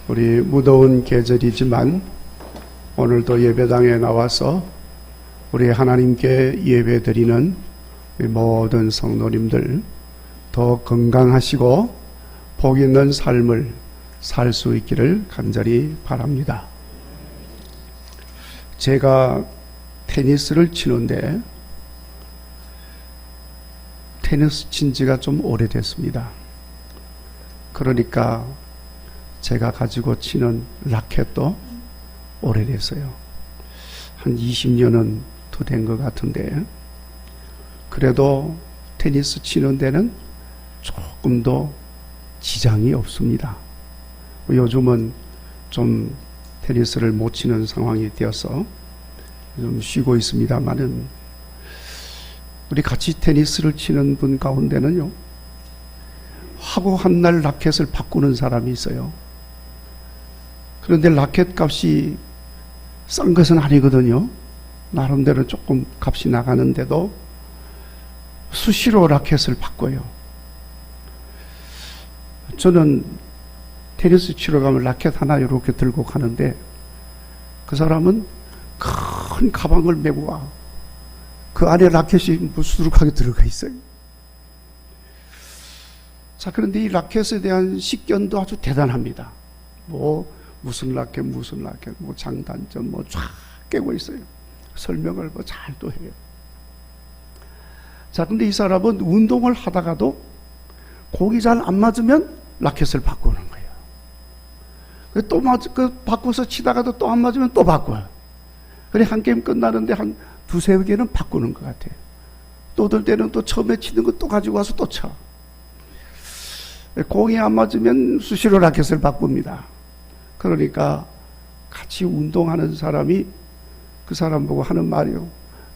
우리 무더운 계절이지만 오늘도 예배당에 나와서 우리 하나님께 예배드리는 모든 성도님들 더 건강하시고 복 있는 삶을 살 수 있기를 간절히 바랍니다. 제가 테니스를 치는데 테니스 친 지가 좀 오래됐습니다. 그러니까 제가 가지고 치는 라켓도 오래됐어요. 한 20년은 더 된 것 같은데, 그래도 테니스 치는 데는 조금 더 지장이 없습니다. 요즘은 좀 테니스를 못 치는 상황이 되어서 좀 쉬고 있습니다만은, 우리 같이 테니스를 치는 분 가운데는요, 하고 한 날 라켓을 바꾸는 사람이 있어요. 그런데 라켓 값이 싼 것은 아니거든요. 나름대로 조금 값이 나가는데도 수시로 라켓을 바꿔요. 저는 테니스 치러 가면 라켓 하나 이렇게 들고 가는데, 그 사람은 큰 가방을 메고 와. 그 안에 라켓이 수두룩하게 들어가 있어요. 자, 그런데 이 라켓에 대한 식견도 아주 대단합니다. 무슨 라켓, 장단점, 쫙 깨고 있어요. 설명을 잘 또 해요. 자, 근데 이 사람은 운동을 하다가도 공이 잘 안 맞으면 라켓을 바꾸는 거예요. 또 바꿔서 치다가도 또 안 맞으면 또 바꿔요. 그래, 한 게임 끝나는데 한 두세 개는 바꾸는 것 같아요. 또 어떨 때는 또 처음에 치는 거 또 가지고 와서 또 쳐. 공이 안 맞으면 수시로 라켓을 바꿉니다. 그러니까 같이 운동하는 사람이 그 사람 보고 하는 말이요,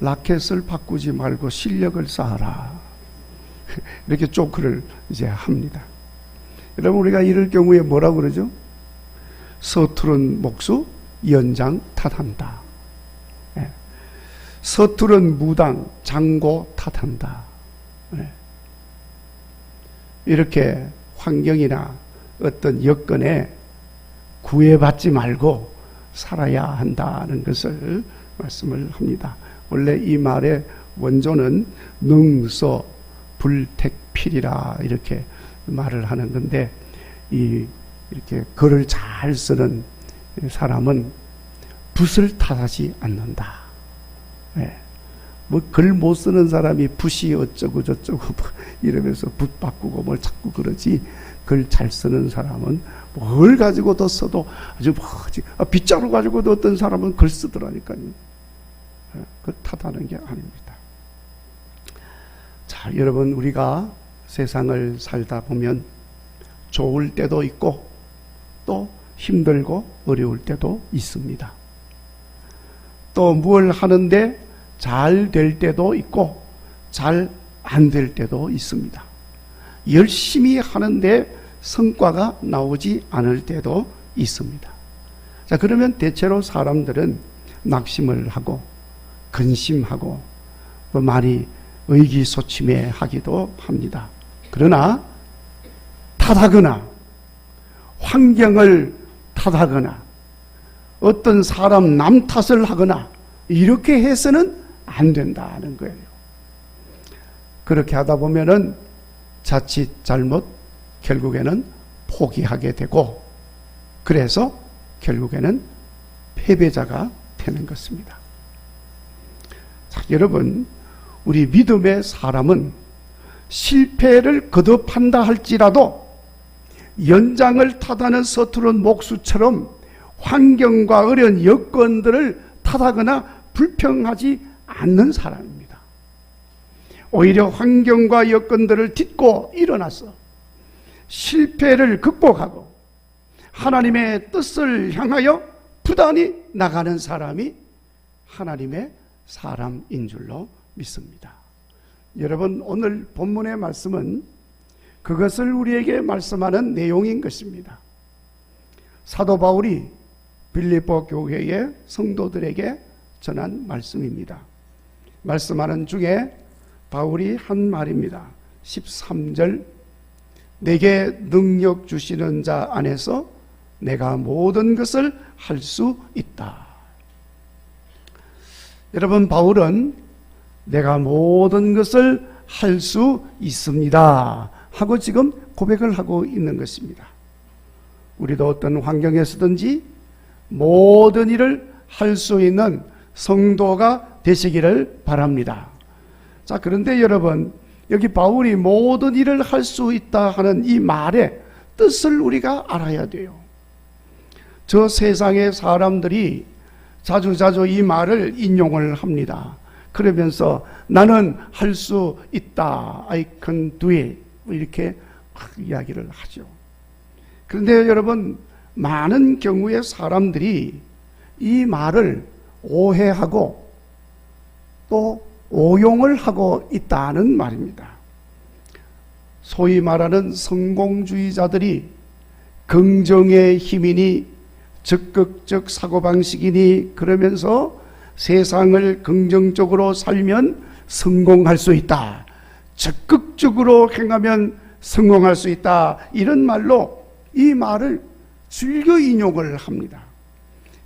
라켓을 바꾸지 말고 실력을 쌓아라. 이렇게 조크를 이제 합니다. 여러분, 우리가 이럴 경우에 뭐라고 그러죠? 서투른 목수 연장 탓한다. 서투른 무당 장고 탓한다. 이렇게 환경이나 어떤 여건에 구애받지 말고 살아야 한다는 것을 말씀을 합니다. 원래 이 말의 원조는 능서 불택필이라 이렇게 말을 하는 건데, 이렇게 글을 잘 쓰는 사람은 붓을 탓하지 않는다. 글 못 쓰는 사람이 붓이 어쩌고 저쩌고 이러면서 붓 바꾸고 뭘 자꾸 그러지, 글 잘 쓰는 사람은 뭘 가지고도 써도 아주 빗자루 가지고도 어떤 사람은 글 쓰더라니까요. 그 탓하는 게 아닙니다. 자, 여러분, 우리가 세상을 살다 보면 좋을 때도 있고 또 힘들고 어려울 때도 있습니다. 또 뭘 하는데 잘 될 때도 있고 잘 안 될 때도 있습니다. 열심히 하는데 성과가 나오지 않을 때도 있습니다. 자, 그러면 대체로 사람들은 낙심을 하고 근심하고 또 많이 의기소침해하기도 합니다. 그러나 탓하거나 환경을 탓하거나 어떤 사람 남 탓을 하거나 이렇게 해서는 안 된다는 거예요. 그렇게 하다 보면은 자칫 잘못 결국에는 포기하게 되고, 그래서 결국에는 패배자가 되는 것입니다. 자, 여러분, 우리 믿음의 사람은 실패를 거듭한다 할지라도 연장을 탓하는 서투른 목수처럼 환경과 어려운 여건들을 탓하거나 불평하지 않는 사람입니다. 오히려 환경과 여건들을 딛고 일어나서 실패를 극복하고 하나님의 뜻을 향하여 부단히 나가는 사람이 하나님의 사람인 줄로 믿습니다. 여러분, 오늘 본문의 말씀은 그것을 우리에게 말씀하는 내용인 것입니다. 사도 바울이 빌립보 교회의 성도들에게 전한 말씀입니다. 말씀하는 중에 바울이 한 말입니다. 13절, 내게 능력 주시는 자 안에서 내가 모든 것을 할 수 있다. 여러분, 바울은 내가 모든 것을 할 수 있습니다 하고 지금 고백을 하고 있는 것입니다. 우리도 어떤 환경에서든지 모든 일을 할 수 있는 성도가 되시기를 바랍니다. 자, 그런데 여러분, 여기 바울이 모든 일을 할 수 있다 하는 이 말의 뜻을 우리가 알아야 돼요. 저 세상의 사람들이 자주자주 이 말을 인용을 합니다. 그러면서 나는 할 수 있다, I can do it, 이렇게 이야기를 하죠. 그런데 여러분, 많은 경우에 사람들이 이 말을 오해하고 또 오용을 하고 있다는 말입니다. 소위 말하는 성공주의자들이 긍정의 힘이니 적극적 사고방식이니 그러면서 세상을 긍정적으로 살면 성공할 수 있다, 적극적으로 행하면 성공할 수 있다, 이런 말로 이 말을 즐겨 인용을 합니다.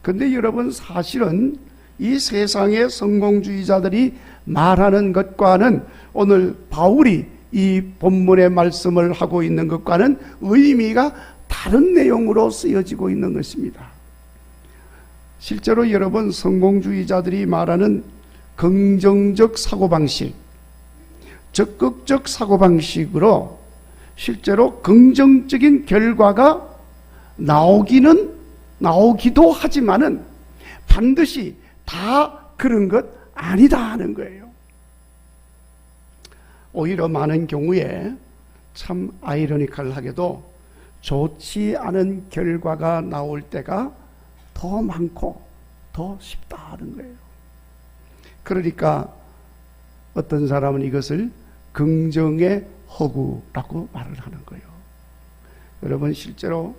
그런데 여러분, 사실은 이 세상의 성공주의자들이 말하는 것과는 오늘 바울이 이 본문의 말씀을 하고 있는 것과는 의미가 다른 내용으로 쓰여지고 있는 것입니다. 실제로 여러분, 성공주의자들이 말하는 긍정적 사고방식, 적극적 사고방식으로 실제로 긍정적인 결과가 나오기도 하지만은 반드시 다 그런 것 아니다 하는 거예요. 오히려 많은 경우에 참 아이러니컬하게도 좋지 않은 결과가 나올 때가 더 많고 더 쉽다 하는 거예요. 그러니까 어떤 사람은 이것을 긍정의 허구라고 말을 하는 거예요. 여러분, 실제로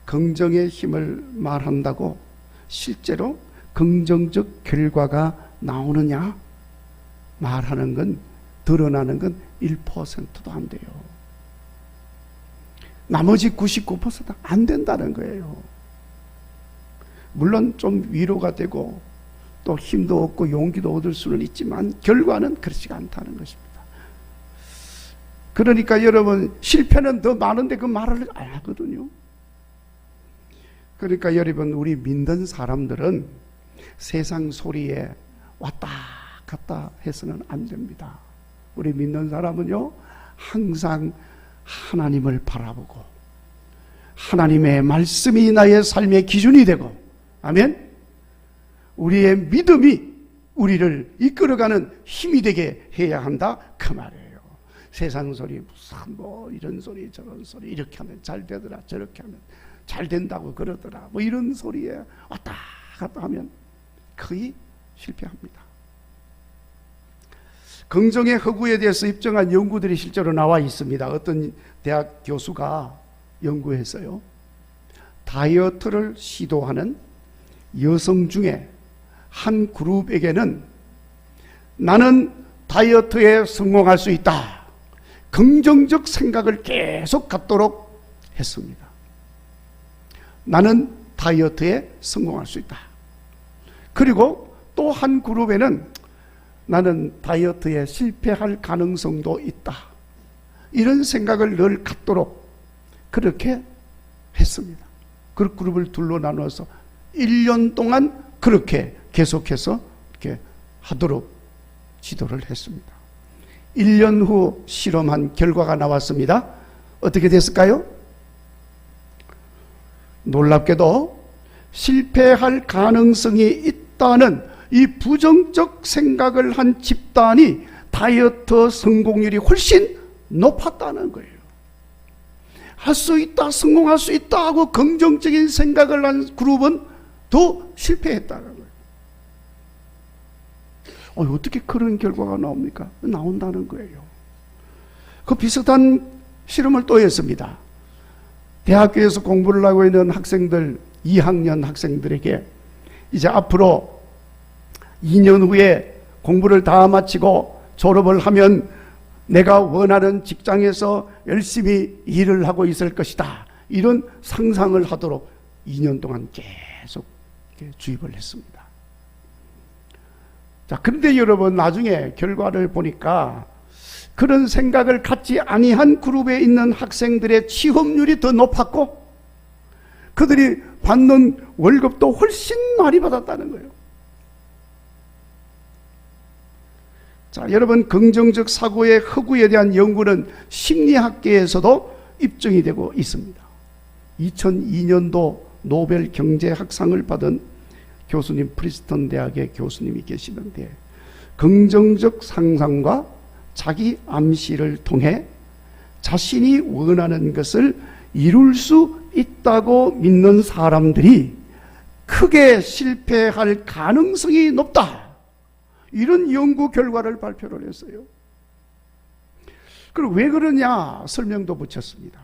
긍정의 힘을 말한다고 실제로 긍정적 결과가 나오느냐? 말하는 건, 드러나는 건 1%도 안 돼요. 나머지 99%는 안 된다는 거예요. 물론 좀 위로가 되고 또 힘도 얻고 용기도 얻을 수는 있지만 결과는 그렇지가 않다는 것입니다. 그러니까 여러분, 실패는 더 많은데 그 말을 안 하거든요. 그러니까 여러분, 우리 믿는 사람들은 세상 소리에 왔다 갔다 해서는 안 됩니다. 우리 믿는 사람은요, 항상 하나님을 바라보고 하나님의 말씀이 나의 삶의 기준이 되고, 아멘? 우리의 믿음이 우리를 이끌어가는 힘이 되게 해야 한다, 그 말이에요. 세상 소리, 무슨 이런 소리 저런 소리, 이렇게 하면 잘 되더라, 저렇게 하면 잘 된다고 그러더라, 이런 소리에 왔다 갔다 하면 거의 실패합니다. 긍정의 허구에 대해서 입증한 연구들이 실제로 나와 있습니다. 어떤 대학 교수가 연구했어요. 다이어트를 시도하는 여성 중에 한 그룹에게는 나는 다이어트에 성공할 수 있다, 긍정적 생각을 계속 갖도록 했습니다. 나는 다이어트에 성공할 수 있다. 그리고 또 한 그룹에는 나는 다이어트에 실패할 가능성도 있다, 이런 생각을 늘 갖도록 그렇게 했습니다. 그 그룹을 둘로 나눠서 1년 동안 그렇게 계속해서 이렇게 하도록 지도를 했습니다. 1년 후 실험한 결과가 나왔습니다. 어떻게 됐을까요? 놀랍게도 실패할 가능성이 있다는 이 부정적 생각을 한 집단이 다이어트 성공률이 훨씬 높았다는 거예요. 할 수 있다, 성공할 수 있다 하고 긍정적인 생각을 한 그룹은 더 실패했다는 거예요. 어떻게 그런 결과가 나옵니까? 나온다는 거예요. 그 비슷한 실험을 또 했습니다. 대학교에서 공부를 하고 있는 학생들, 2학년 학생들에게 이제 앞으로 2년 후에 공부를 다 마치고 졸업을 하면 내가 원하는 직장에서 열심히 일을 하고 있을 것이다, 이런 상상을 하도록 2년 동안 계속 주입을 했습니다. 자, 그런데 여러분, 나중에 결과를 보니까 그런 생각을 갖지 아니한 그룹에 있는 학생들의 취업률이 더 높았고 그들이 받는 월급도 훨씬 많이 받았다는 거예요. 자, 여러분, 긍정적 사고의 허구에 대한 연구는 심리학계에서도 입증이 되고 있습니다. 2002년도 노벨 경제학상을 받은 교수님, 프리스턴 대학의 교수님이 계시는데, 긍정적 상상과 자기 암시를 통해 자신이 원하는 것을 이룰 수 있다고 믿는 사람들이 크게 실패할 가능성이 높다, 이런 연구 결과를 발표를 했어요. 그리고 왜 그러냐 설명도 붙였습니다.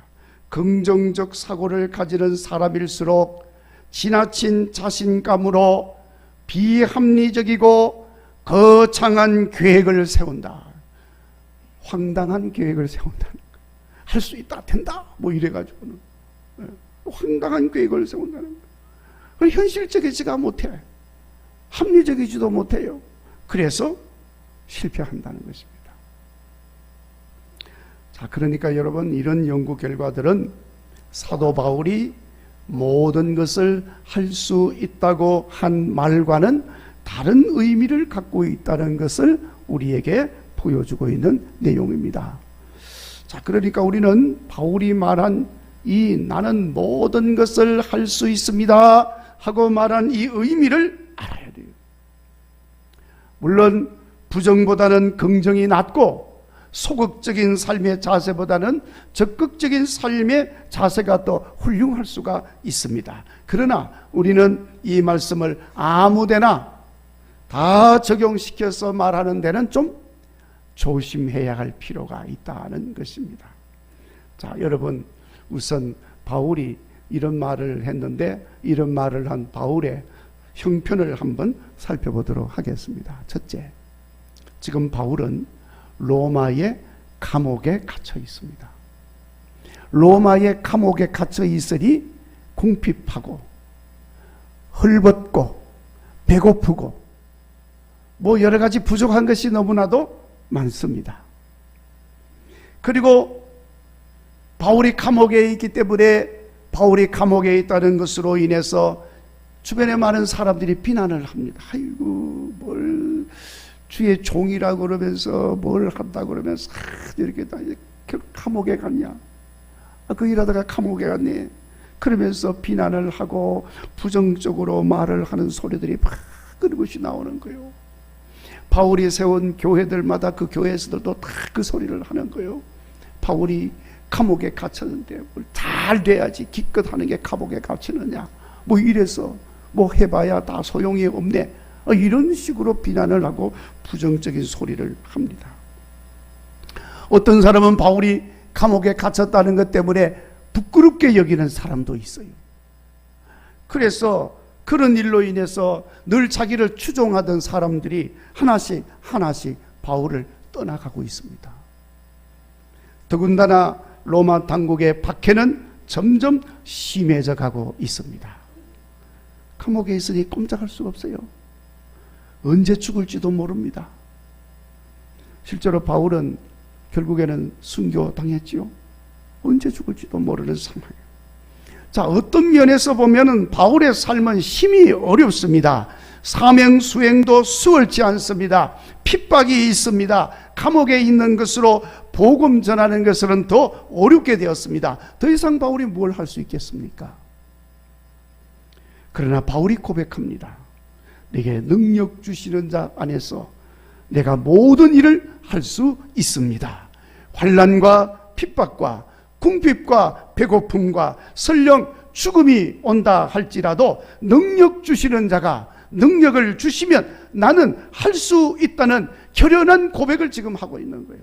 긍정적 사고를 가지는 사람일수록 지나친 자신감으로 비합리적이고 거창한 계획을 세운다. 황당한 계획을 세운다는 거. 할 수 있다, 된다, 뭐 이래가지고는 황당한 계획을 세운다는 거. 현실적이지가 못해. 합리적이지도 못해요. 그래서 실패한다는 것입니다. 자, 그러니까 여러분, 이런 연구 결과들은 사도 바울이 모든 것을 할 수 있다고 한 말과는 다른 의미를 갖고 있다는 것을 우리에게 보여주고 있는 내용입니다. 자, 그러니까 우리는 바울이 말한 이 나는 모든 것을 할 수 있습니다 하고 말한 이 의미를 알아야 돼요. 물론 부정보다는 긍정이 낫고 소극적인 삶의 자세보다는 적극적인 삶의 자세가 더 훌륭할 수가 있습니다. 그러나 우리는 이 말씀을 아무데나 다 적용시켜서 말하는 데는 좀 조심해야 할 필요가 있다는 것입니다. 자, 여러분, 우선 바울이 이런 말을 했는데, 이런 말을 한 바울의 형편을 한번 살펴보도록 하겠습니다. 첫째, 지금 바울은 로마의 감옥에 갇혀 있습니다. 로마의 감옥에 갇혀 있으니 궁핍하고 헐벗고 배고프고 뭐 여러 가지 부족한 것이 너무나도 많습니다. 그리고 바울이 감옥에 있기 때문에, 바울이 감옥에 있다는 것으로 인해서 주변에 많은 사람들이 비난을 합니다. 아이고, 뭘 주의 종이라고 그러면서 뭘 한다고 그러면서 이렇게 다 감옥에 갔냐, 그 일하다가 감옥에 갔네, 그러면서 비난을 하고 부정적으로 말을 하는 소리들이 막 그런 것이 나오는 거예요. 바울이 세운 교회들마다 그 교회에서도 다 그 소리를 하는 거예요. 바울이 감옥에 갇혔는데 뭘 잘 돼야지 기껏 하는 게 감옥에 갇히느냐, 뭐 이래서 뭐 해봐야 다 소용이 없네, 이런 식으로 비난을 하고 부정적인 소리를 합니다. 어떤 사람은 바울이 감옥에 갇혔다는 것 때문에 부끄럽게 여기는 사람도 있어요. 그래서 그런 일로 인해서 늘 자기를 추종하던 사람들이 하나씩 하나씩 바울을 떠나가고 있습니다. 더군다나 로마 당국의 박해는 점점 심해져 가고 있습니다. 감옥에 있으니 꼼짝할 수가 없어요. 언제 죽을지도 모릅니다. 실제로 바울은 결국에는 순교당했지요. 언제 죽을지도 모르는 상황이에요. 자, 어떤 면에서 보면은 바울의 삶은 힘이 어렵습니다. 사명 수행도 수월치 않습니다. 핍박이 있습니다. 감옥에 있는 것으로 복음 전하는 것은 더 어렵게 되었습니다. 더 이상 바울이 뭘 할 수 있겠습니까? 그러나 바울이 고백합니다. 내게 능력 주시는 자 안에서 내가 모든 일을 할 수 있습니다. 환난과 핍박과 궁핍과 배고픔과 설령 죽음이 온다 할지라도 능력 주시는 자가 능력을 주시면 나는 할 수 있다는 결연한 고백을 지금 하고 있는 거예요.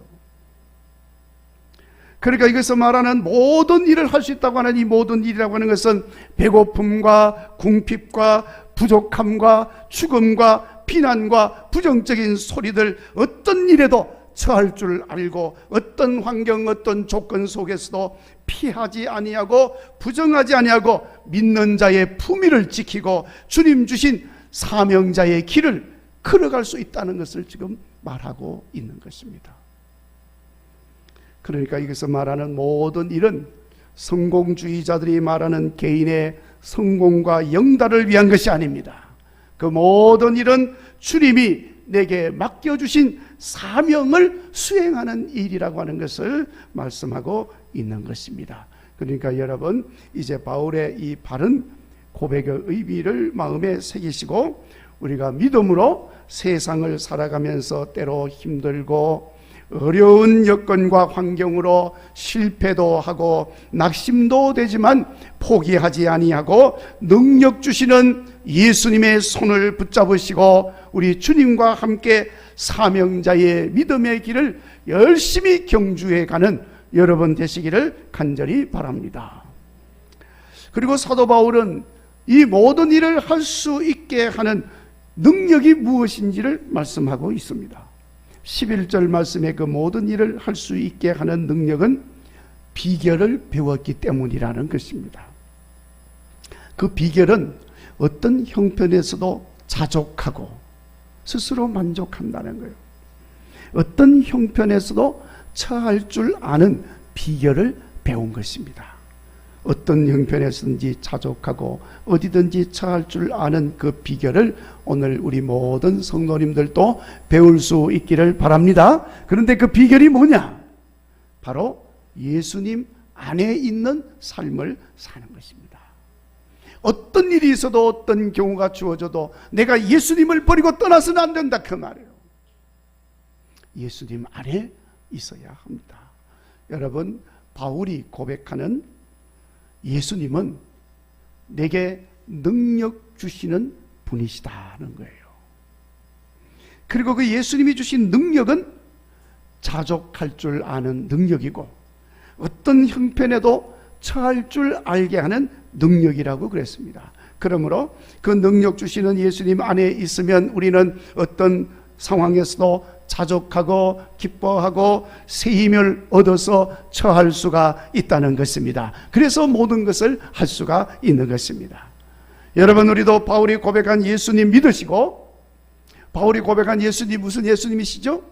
그러니까 이것을 말하는 모든 일을 할 수 있다고 하는 이 모든 일이라고 하는 것은 배고픔과 궁핍과 부족함과 죽음과 비난과 부정적인 소리들, 어떤 일에도 처할 줄 알고 어떤 환경 어떤 조건 속에서도 피하지 아니하고 부정하지 아니하고 믿는 자의 품위를 지키고 주님 주신 사명자의 길을 걸어갈 수 있다는 것을 지금 말하고 있는 것입니다. 그러니까 여기서 말하는 모든 일은 성공주의자들이 말하는 개인의 성공과 영달을 위한 것이 아닙니다. 그 모든 일은 주님이 내게 맡겨주신 사명을 수행하는 일이라고 하는 것을 말씀하고 있는 것입니다. 그러니까 여러분, 이제 바울의 이 바른 고백의 의미를 마음에 새기시고 우리가 믿음으로 세상을 살아가면서 때로 힘들고 어려운 여건과 환경으로 실패도 하고 낙심도 되지만 포기하지 아니하고 능력 주시는 예수님의 손을 붙잡으시고 우리 주님과 함께 사명자의 믿음의 길을 열심히 경주해 가는 여러분 되시기를 간절히 바랍니다. 그리고 사도 바울은 이 모든 일을 할 수 있게 하는 능력이 무엇인지를 말씀하고 있습니다. 11절 말씀에 그 모든 일을 할 수 있게 하는 능력은 비결을 배웠기 때문이라는 것입니다. 그 비결은 어떤 형편에서도 자족하고 스스로 만족한다는 거예요. 어떤 형편에서도 처할 줄 아는 비결을 배운 것입니다. 어떤 형편에서든지 자족하고 어디든지 처할 줄 아는 그 비결을 오늘 우리 모든 성도님들도 배울 수 있기를 바랍니다. 그런데 그 비결이 뭐냐? 바로 예수님 안에 있는 삶을 사는 것입니다. 어떤 일이 있어도 어떤 경우가 주어져도 내가 예수님을 버리고 떠나서는 안 된다, 그 말이에요. 예수님 안에 있어야 합니다. 여러분, 바울이 고백하는 예수님은 내게 능력 주시는 분이시다는 거예요. 그리고 그 예수님이 주신 능력은 자족할 줄 아는 능력이고 어떤 형편에도 처할 줄 알게 하는 능력이라고 그랬습니다. 그러므로 그 능력 주시는 예수님 안에 있으면 우리는 어떤 상황에서도 자족하고 기뻐하고 새 힘을 얻어서 처할 수가 있다는 것입니다. 그래서 모든 것을 할 수가 있는 것입니다. 여러분, 우리도 바울이 고백한 예수님 믿으시고, 바울이 고백한 예수님 무슨 예수님이시죠?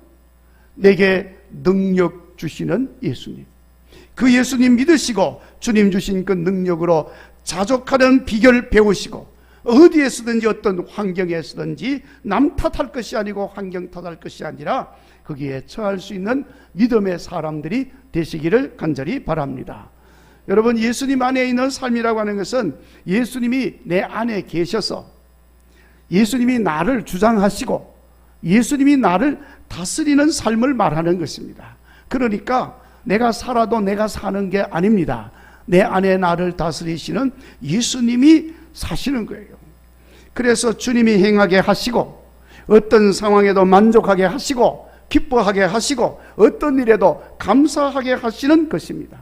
내게 능력 주시는 예수님. 그 예수님 믿으시고 주님 주신 그 능력으로 자족하는 비결을 배우시고 어디에서든지 어떤 환경에서든지 남 탓할 것이 아니고 환경 탓할 것이 아니라 거기에 처할 수 있는 믿음의 사람들이 되시기를 간절히 바랍니다. 여러분, 예수님 안에 있는 삶이라고 하는 것은 예수님이 내 안에 계셔서 예수님이 나를 주장하시고 예수님이 나를 다스리는 삶을 말하는 것입니다. 그러니까 내가 살아도 내가 사는 게 아닙니다. 내 안에 나를 다스리시는 예수님이 사시는 거예요. 그래서 주님이 행하게 하시고 어떤 상황에도 만족하게 하시고 기뻐하게 하시고 어떤 일에도 감사하게 하시는 것입니다.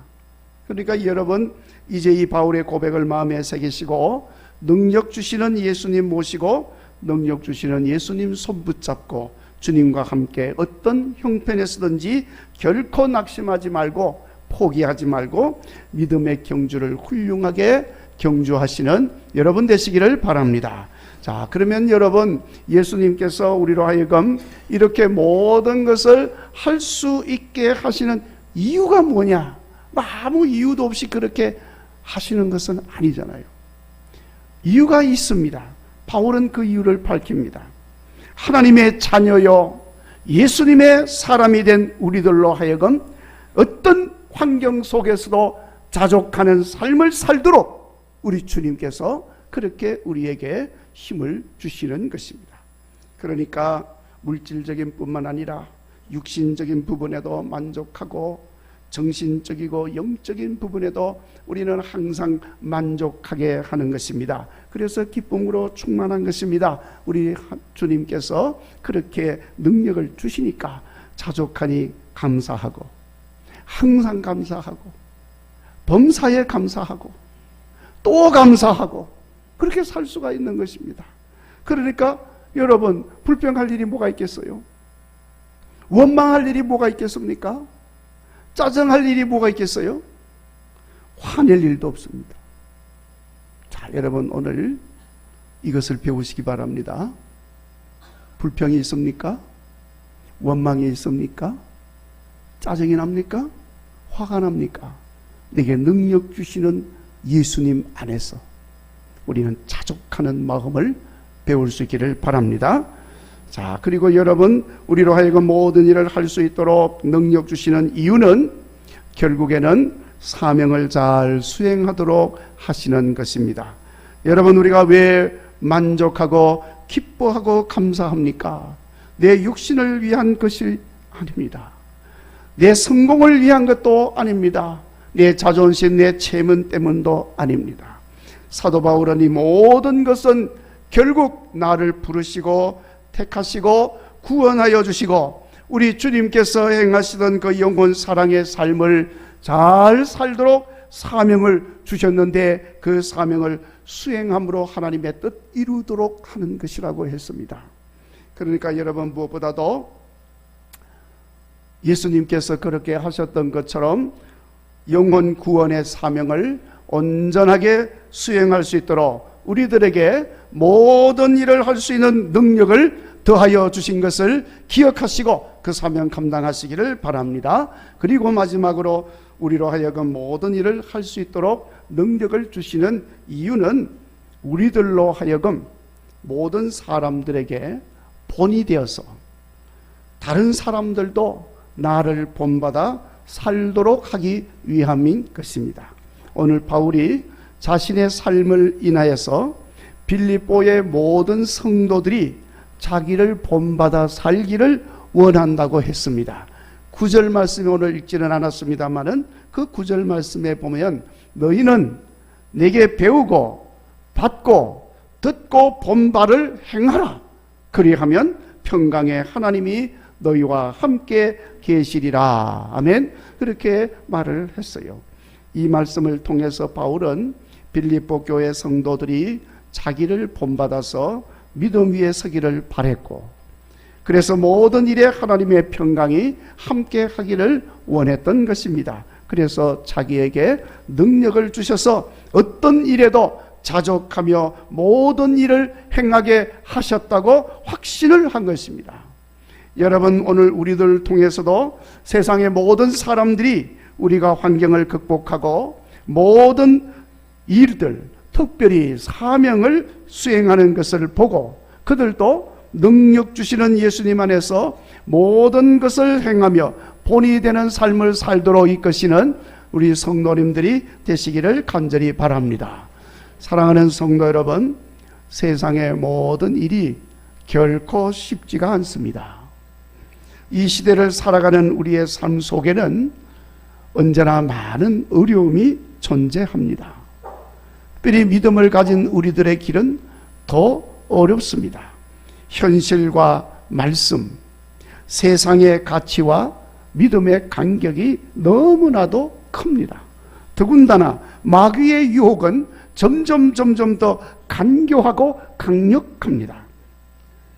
그러니까 여러분, 이제 이 바울의 고백을 마음에 새기시고 능력 주시는 예수님 모시고 능력 주시는 예수님 손 붙잡고 주님과 함께 어떤 형편에서든지 결코 낙심하지 말고 포기하지 말고 믿음의 경주를 훌륭하게 경주하시는 여러분 되시기를 바랍니다. 자, 그러면 여러분, 예수님께서 우리로 하여금 이렇게 모든 것을 할 수 있게 하시는 이유가 뭐냐? 아무 이유도 없이 그렇게 하시는 것은 아니잖아요. 이유가 있습니다. 바울은 그 이유를 밝힙니다. 하나님의 자녀요 예수님의 사람이 된 우리들로 하여금 어떤 환경 속에서도 자족하는 삶을 살도록 우리 주님께서 그렇게 우리에게 힘을 주시는 것입니다. 그러니까 물질적인 뿐만 아니라 육신적인 부분에도 만족하고 정신적이고 영적인 부분에도 우리는 항상 만족하게 하는 것입니다. 그래서 기쁨으로 충만한 것입니다. 우리 주님께서 그렇게 능력을 주시니까 자족하니 감사하고 항상 감사하고 범사에 감사하고 또 감사하고 그렇게 살 수가 있는 것입니다. 그러니까 여러분, 불평할 일이 뭐가 있겠어요? 원망할 일이 뭐가 있겠습니까? 짜증할 일이 뭐가 있겠어요? 화낼 일도 없습니다. 자, 여러분 오늘 이것을 배우시기 바랍니다. 불평이 있습니까? 원망이 있습니까? 짜증이 납니까? 화가 납니까? 내게 능력 주시는 예수님 안에서 우리는 자족하는 마음을 배울 수 있기를 바랍니다. 자, 그리고 여러분, 우리로 하여금 모든 일을 할 수 있도록 능력 주시는 이유는 결국에는 사명을 잘 수행하도록 하시는 것입니다. 여러분, 우리가 왜 만족하고 기뻐하고 감사합니까? 내 육신을 위한 것이 아닙니다. 내 성공을 위한 것도 아닙니다. 내 자존심, 내 체면 때문도 아닙니다. 사도 바울은 이 모든 것은 결국 나를 부르시고 택하시고 구원하여 주시고 우리 주님께서 행하시던 그 영혼 사랑의 삶을 잘 살도록 사명을 주셨는데 그 사명을 수행함으로 하나님의 뜻 이루도록 하는 것이라고 했습니다. 그러니까 여러분, 무엇보다도 예수님께서 그렇게 하셨던 것처럼 영혼 구원의 사명을 온전하게 수행할 수 있도록 우리들에게 모든 일을 할 수 있는 능력을 더하여 주신 것을 기억하시고 그 사명 감당하시기를 바랍니다. 그리고 마지막으로 우리로 하여금 모든 일을 할 수 있도록 능력을 주시는 이유는 우리들로 하여금 모든 사람들에게 본이 되어서 다른 사람들도 나를 본받아 살도록 하기 위함인 것입니다. 오늘 바울이 자신의 삶을 인하여서 빌립보의 모든 성도들이 자기를 본받아 살기를 원한다고 했습니다. 9절 말씀이 오늘 읽지는 않았습니다만은 그 9절 말씀에 보면 너희는 내게 배우고 받고 듣고 본 바를 행하라. 그리하면 평강의 하나님이 너희와 함께 계시리라. 아멘. 그렇게 말을 했어요. 이 말씀을 통해서 바울은 빌립보 교회 성도들이 자기를 본받아서 믿음 위에 서기를 바랬고, 그래서 모든 일에 하나님의 평강이 함께 하기를 원했던 것입니다. 그래서 자기에게 능력을 주셔서 어떤 일에도 자족하며 모든 일을 행하게 하셨다고 확신을 한 것입니다. 여러분, 오늘 우리들 통해서도 세상의 모든 사람들이 우리가 환경을 극복하고 모든 일들, 특별히 사명을 수행하는 것을 보고 그들도 능력 주시는 예수님 안에서 모든 것을 행하며 본이 되는 삶을 살도록 이끄시는 우리 성도님들이 되시기를 간절히 바랍니다. 사랑하는 성도 여러분, 세상의 모든 일이 결코 쉽지가 않습니다. 이 시대를 살아가는 우리의 삶 속에는 언제나 많은 어려움이 존재합니다. 특별히 믿음을 가진 우리들의 길은 더 어렵습니다. 현실과 말씀, 세상의 가치와 믿음의 간격이 너무나도 큽니다. 더군다나 마귀의 유혹은 점점 더 간교하고 강력합니다.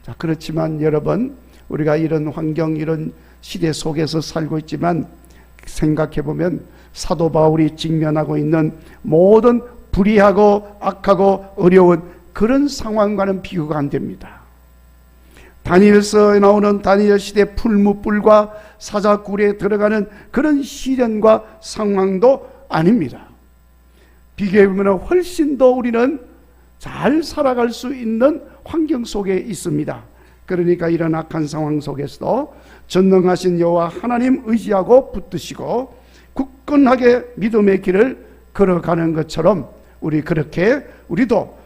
자, 그렇지만 여러분, 우리가 이런 환경, 이런 시대 속에서 살고 있지만 생각해보면 사도 바울이 직면하고 있는 모든 불의하고 악하고 어려운 그런 상황과는 비교가 안 됩니다. 다니엘서에 나오는 다니엘 시대 풀무불과 사자굴에 들어가는 그런 시련과 상황도 아닙니다. 비교해보면 훨씬 더 우리는 잘 살아갈 수 있는 환경 속에 있습니다. 그러니까 이런 악한 상황 속에서도 전능하신 여호와 하나님 의지하고 붙드시고 굳건하게 믿음의 길을 걸어가는 것처럼 우리도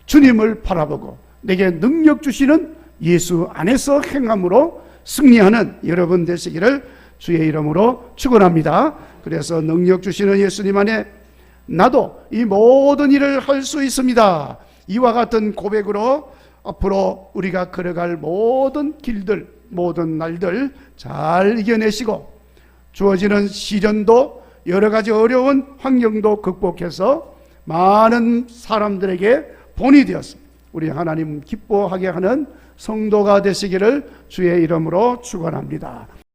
주님을 바라보고 내게 능력 주시는 예수 안에서 행함으로 승리하는 여러분 되시기를 주의 이름으로 축원합니다. 그래서 능력 주시는 예수님 안에 나도 이 모든 일을 할 수 있습니다. 이와 같은 고백으로 앞으로 우리가 걸어갈 모든 길들, 모든 날들 잘 이겨내시고 주어지는 시련도 여러 가지 어려운 환경도 극복해서 많은 사람들에게 본이 되어서 우리 하나님 기뻐하게 하는 성도가 되시기를 주의 이름으로 축원합니다.